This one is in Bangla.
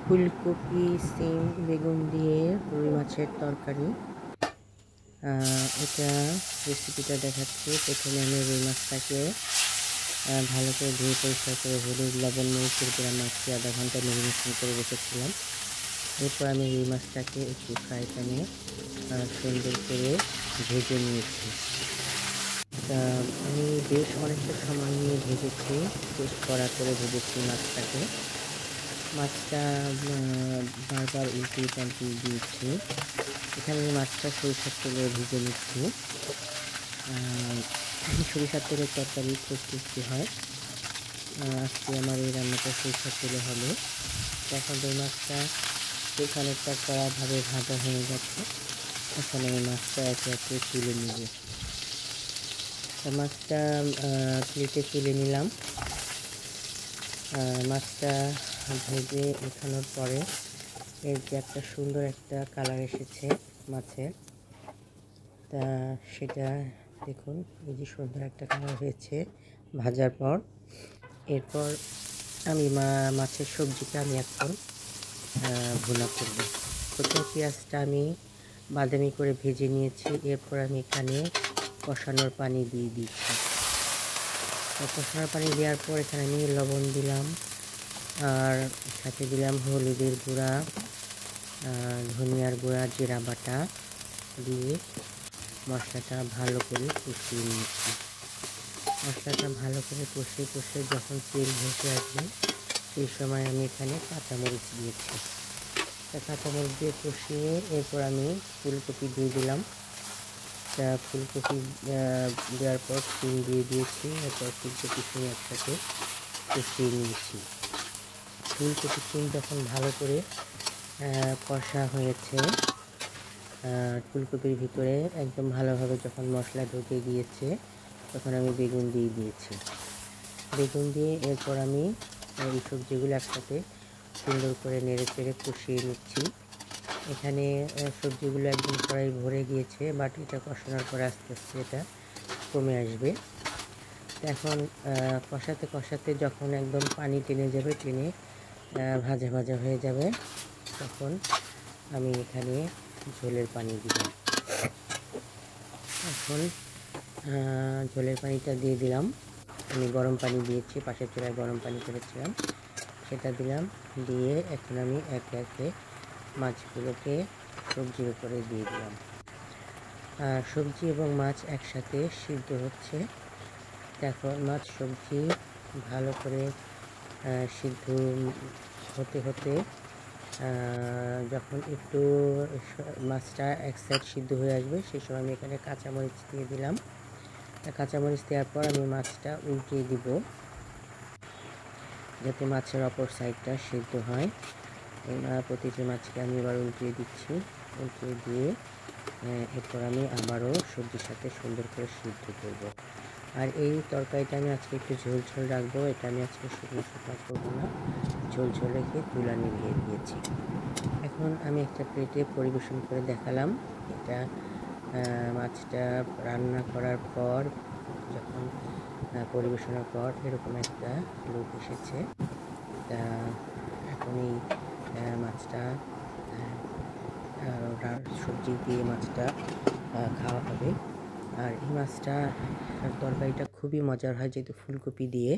ফুলকপি, সিম, বেগুন দিয়ে রুই মাছের তরকারি। এটা রেসিপিটা দেখাচ্ছি। প্রথমে আমি রুই মাছটাকে ভালো করে ধুয়ে পরিষ্কার করে হলুদ, লবণ, মরিচের গুঁড়া মাখিয়ে আধা ঘন্টা মেরিনেশন করে রেখেছিলাম। এরপর আমি রুই মাছটাকে একটি ফ্রাই প্যানে সুন্দর করে ভেজে নিয়েছি। আমি বেশ অনেকটা সময় নিয়ে ভেজেছি, বেশ কড়া করে ভেজেছি মাছটাকে। মাছটা বারবার উল্টিয়ে পাল্টিয়ে দিয়েছি। এখানে মাছটা সরিষার তেলে ভেজে নিচ্ছি। সরিষার তেলের তরকারি খুব টেস্টি হয়। আজকে আমার এই রান্নাটা সরিষার তেলে হবে। এখন ওই মাছটা খানিকটা কড়াভাবে ভাজা হয়ে গেছে। এখন আমি মাছটা একে একে তুলে নেব। মাছটা প্লেটে তুলে নিলাম। মাছটা ভেজে ওঠানোর পরে এর যে একটা সুন্দর একটা কালার এসেছে মাছের, তা সেটা দেখুন, এই যে সুন্দর একটা কালার হয়েছে ভাজার পর। এরপর আমি মাছের সবজিটা আমি এখন ভুনা করব। প্রথমে পেঁয়াজটা আমি বাদামি করে ভেজে নিয়েছি। এরপর আমি এখানে কষানোর পানি দিয়ে দিচ্ছি। কষানোর পানি দেওয়ার পর এখানে আমি লবণ দিলাম, আর সাথে দিলাম হলুদের গুঁড়া, ধনিয়ার গুঁড়া, জিরা বাটা দিয়ে মশলাটা ভালো করে কষিয়ে নিয়েছি। মশলাটা ভালো করে কষে যখন তেল ভেসে আসবে সেই সময় আমি এখানে কাঁচামরিচ দিয়েছি। কাঁচামরিচ দিয়ে কষিয়ে এরপর আমি ফুলকপি দিয়ে দিলাম। ফুলকপি দেওয়ার পর সিম দিয়ে দিয়েছি। এরপর ফুলকপি সিম একসাথে কষিয়ে নিয়েছি। ফুলকপি সিম যখন ভালো করে কষা হয়েছে, ফুলকপির ভিতরে একদম ভালোভাবে যখন মশলা ঢুকে গিয়েছে, তখন আমি বেগুন দিয়ে দিয়েছি। বেগুন দিয়ে এরপর আমি এই সবজিগুলো একসাথে সুন্দর করে নেড়ে চেড়ে কষিয়ে নিচ্ছি। এখানে সবজিগুলো একদম কড়াই ভরে গিয়েছে, বাট এটা কষানোর পরে আস্তে আস্তে এটা কমে আসবে। এখন কষাতে কষাতে যখন একদম পানি টেনে যাবে, টেনে ভাজা ভাজা হয়ে যাবে, তখন আমি এখানে ঝোলের পানি দিব। এখন ঝোলের পানিটা দিয়ে দিলাম। আমি গরম পানি দিয়েছি, পাশের চুলায় গরম পানি করেছিলাম, সেটা দিলাম। দিয়ে এখন আমি একে একে মাছগুলোকে সবজির উপরে দিয়ে দিলাম। সবজি এবং মাছ একসাথে সিদ্ধ হচ্ছে। এখন মাছ সবজি ভালো করে সিদ্ধ হতে হতে যখন একটু মাছটা এক সাইড সিদ্ধ হয়ে আসবে, সেই সময় আমি এখানে কাঁচামরিচ দিয়ে দিলাম। কাঁচামরিচ দেওয়ার পর আমি মাছটা উল্টিয়ে দিব, যাতে মাছের অপর সাইডটা সিদ্ধ হয়। প্রতিটি মাছকে আমি এবার উল্টিয়ে দিচ্ছি। উল্টিয়ে দিয়ে এরপর আমি আবারও সবজির সাথে সুন্দর করে সিদ্ধ করব। আর এই তরকারিটা আমি আজকে একটু ঝোল ঝোল রাখবো। এটা আমি আজকে শুকনো শুকনো করবো না, ঝোল ঝোল রেখে তুলা নিভিয়ে দিয়েছি। এখন আমি একটা প্লেটে পরিবেশন করে দেখালাম। এটা মাছটা রান্না করার পর যখন পরিবেশনের পর এরকম একটা লুক এসেছে। তা এখন এই মাছটা সবজি দিয়ে মাছটা খাওয়া হবে। আর এই মাছটা তরকারিটা খুবই মজার হয়, যেহেতু ফুলকপি দিয়ে।